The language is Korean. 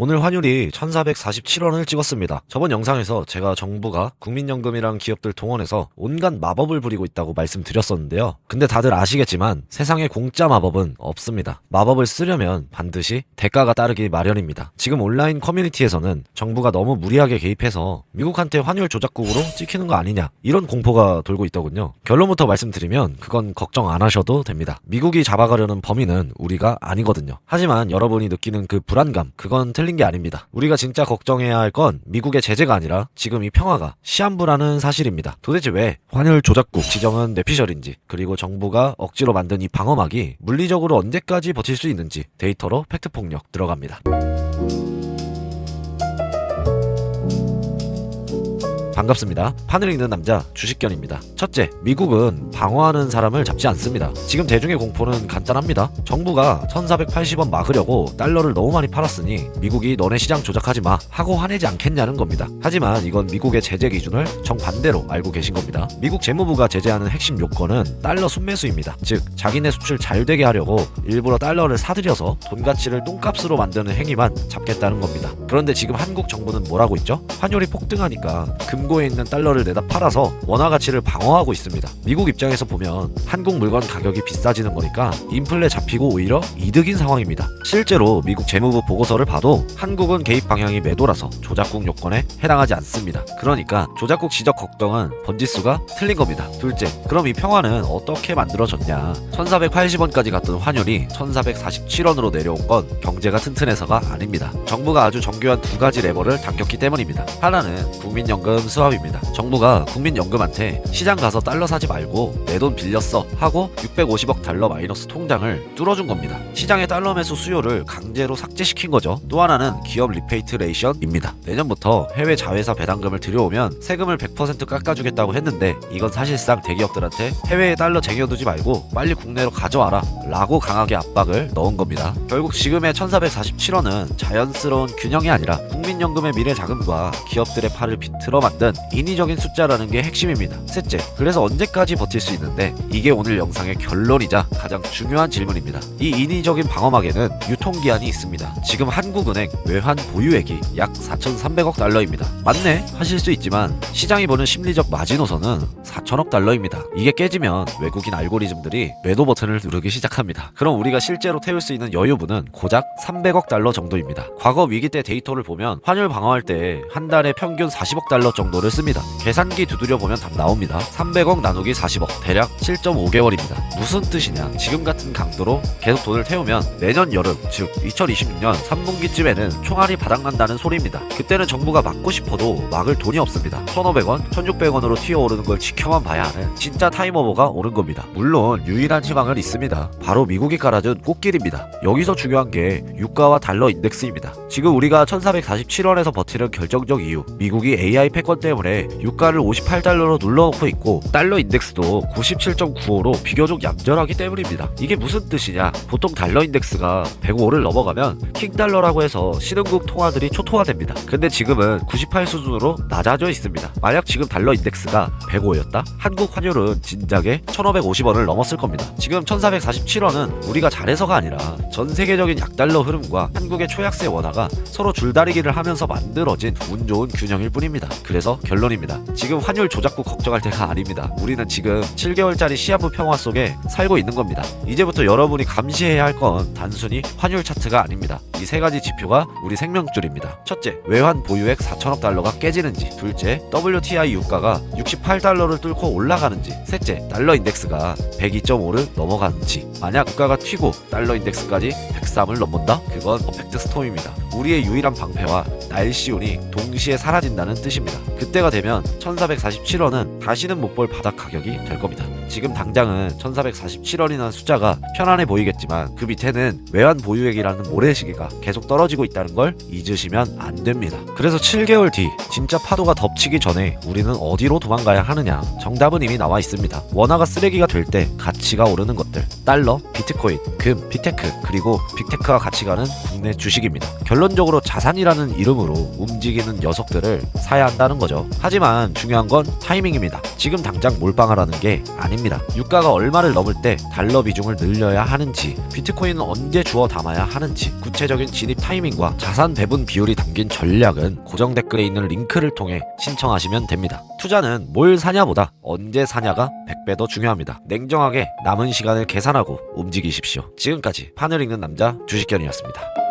오늘 환율이 1447원을 찍었습니다. 저번 영상에서 제가 정부가 국민연금이랑 기업들 동원해서 온갖 마법을 부리고 있다고 말씀드렸었는데요. 근데 다들 아시겠지만 세상에 공짜 마법은 없습니다. 마법을 쓰려면 반드시 대가가 따르기 마련입니다. 지금 온라인 커뮤니티에서는 정부가 너무 무리하게 개입해서 미국한테 환율 조작국으로 찍히는 거 아니냐 이런 공포가 돌고 있더군요. 결론부터 말씀드리면 그건 걱정 안 하셔도 됩니다. 미국이 잡아가려는 범인은 우리가 아니거든요. 하지만 여러분이 느끼는 그 불안감, 그건 틀린 게 아닙니다. 우리가 진짜 걱정해야 할 건 미국의 제재가 아니라 지금 이 평화가 시한부라는 사실입니다. 도대체 왜 환율 조작국 지정은 뇌피셜인지, 그리고 정부가 억지로 만든 이 방어막이 물리적으로 언제까지 버틸 수 있는지 데이터로 팩트폭력 들어갑니다. 반갑습니다. 판을 읽는 남자 주식견입니다. 첫째, 미국은 방어하는 사람을 잡지 않습니다. 지금 대중의 공포는 간단합니다. 정부가 1480원 막으려고 달러를 너무 많이 팔았으니 미국이 너네 시장 조작하지 마 하고 화내지 않겠냐는 겁니다. 하지만 이건 미국의 제재 기준을 정반대로 알고 계신 겁니다. 미국 재무부가 제재하는 핵심 요건은 달러 순매수입니다. 즉 자기네 수출 잘 되게 하려고 일부러 달러를 사들여서 돈 가치를 똥값으로 만드는 행위만 잡겠다는 겁니다. 그런데 지금 한국 정부는 뭐라고 있죠? 환율이 폭등하니까 금고에 있는 달러를 내다 팔아서 원화 가치를 방어하고 있습니다. 미국 입장에서 보면 한국 물건 가격이 비싸지는 거니까 인플레 잡히고 오히려 이득인 상황입니다. 실제로 미국 재무부 보고서를 봐도 한국은 개입 방향이 매도라서 조작국 요건에 해당하지 않습니다. 그러니까 조작국 지적 걱정은 번지수가 틀린 겁니다. 둘째, 그럼 이 평화는 어떻게 만들어졌냐? 1480원까지 갔던 환율이 1447원으로 내려온 건 경제가 튼튼해서가 아닙니다. 정부가 아주 정교한 두 가지 레버를 당겼기 때문입니다. 하나는 국민연금 수합입니다. 정부가 국민연금한테 시장 가서 달러 사지 말고 내 돈 빌렸어 하고 650억 달러 마이너스 통장을 뚫어준 겁니다. 시장의 달러 매수 수요를 강제로 삭제시킨 거죠. 또 하나는 기업 리페이트레이션입니다. 내년부터 해외 자회사 배당금을 들여오면 세금을 100% 깎아주겠다고 했는데 이건 사실상 대기업들한테 해외에 달러 쟁여두지 말고 빨리 국내로 가져와라 라고 강하게 압박을 넣은 겁니다. 결국 지금의 1447원은 자연스러운 균형이 아니라 국민연금의 미래 자금과 기업들의 팔을 비틀어 만든 인위적인 숫자라는 게 핵심입니다. 셋째, 그래서 언제까지 버틸 수 있는데 이게 오늘 영상의 결론이자 가장 중요한 질문입니다. 이 인위적인 방어막에는 유통기한이 있습니다. 지금 한국은행 외환 보유액이 약 4,300억 달러입니다. 맞네 하실 수 있지만 시장이 보는 심리적 마지노선은 4천억 달러입니다. 이게 깨지면 외국인 알고리즘들이 매도 버튼을 누르기 시작합니다. 그럼 우리가 실제로 태울 수 있는 여유분은 고작 300억 달러 정도입니다. 과거 위기 때 데이터를 보면 환율 방어할 때 한 달에 평균 40억 달러 정도를 씁니다. 계산기 두드려 보면 답 나옵니다. 300억 나누기 40억 대략 7.5개월입니다. 무슨 뜻이냐? 지금 같은 강도로 계속 돈을 태우면 내년 여름, 즉 2026년 3분기쯤에는 총알이 바닥난다는 소리입니다. 그때는 정부가 막고 싶어도 막을 돈이 없습니다. 1,500원, 1,600원으로 튀어오르는 걸 지켜만 봐야 하는 진짜 타임오버가 오는 겁니다. 물론 유일한 희망은 있습니다. 바로 미국이 깔아준 꽃길입니다. 여기서 중요한 게 유가와 달러 인덱스입니다. 지금 우리가 1447원에서 버티는 결정적 이유, 미국이 AI 패권 때문에 유가를 58달러로 눌러놓고 있고 달러 인덱스도 97.95로 비교적 얌전하기 때문입니다. 이게 무슨 뜻이냐? 보통 달러 인덱스가 105를 넘어가면 킹달러라고 해서 신흥국 통화들이 초토화됩니다. 근데 지금은 98 수준으로 낮아져 있습니다. 만약 지금 달러 인덱스가 105였다? 한국 환율은 진작에 1,550원을 넘었을 겁니다. 지금 1447원은 우리가 잘해서가 아니라 전 세계적인 약달러 흐름과 한국의 초약세 원화가 서로 줄다리기를 하면서 만들어진 운 좋은 균형일 뿐입니다. 그래서 결론입니다. 지금 환율 조작국 걱정할 때가 아닙니다. 우리는 지금 7개월짜리 시한부 평화 속에 살고 있는 겁니다. 이제부터 여러분이 감시해야 할 건 단순히 환율 차트가 아닙니다. 이 세 가지 지표가 우리 생명줄입니다. 첫째, 외환 보유액 4천억 달러가 깨지는지. 둘째, WTI 유가가 68달러를 뚫고 올라가는지. 셋째, 달러 인덱스가 102.5를 넘어가는지. 만약 유가가 튀고 달러 인덱스까지 103을 넘는다? 그건 퍼펙트 스톰입니다. 우리의 유일한 방패와 날씨운이 동시에 사라진다는 뜻입니다. 그때가 되면 1447원은 다시는 못 볼 바닥 가격이 될 겁니다. 지금 당장은 1447원이라는 숫자가 편안해 보이겠지만 그 밑에는 외환 보유액이라는 모래시계가 계속 떨어지고 있다는 걸 잊으시면 안 됩니다. 그래서 7개월 뒤 진짜 파도가 덮치기 전에 우리는 어디로 도망가야 하느냐? 정답은 이미 나와 있습니다. 원화가 쓰레기가 될 때 가치가 오르는 것들, 달러, 비트코인, 금, 비테크, 그리고 빅테크가 같이 가는 국내 주식입니다. 결론적으로 자산이라는 이름으로 움직이는 녀석들을 사야 한다는 거죠. 하지만 중요한 건 타이밍입니다. 지금 당장 몰빵하라는 게 아닙니다. 아닙니다. 유가가 얼마를 넘을 때 달러 비중을 늘려야 하는지, 비트코인은 언제 주워 담아야 하는지, 구체적인 진입 타이밍과 자산 배분 비율이 담긴 전략은 고정 댓글에 있는 링크를 통해 신청하시면 됩니다. 투자는 뭘 사냐보다 언제 사냐가 100배 더 중요합니다. 냉정하게 남은 시간을 계산하고 움직이십시오. 지금까지 판을 읽는 남자 주식견이었습니다.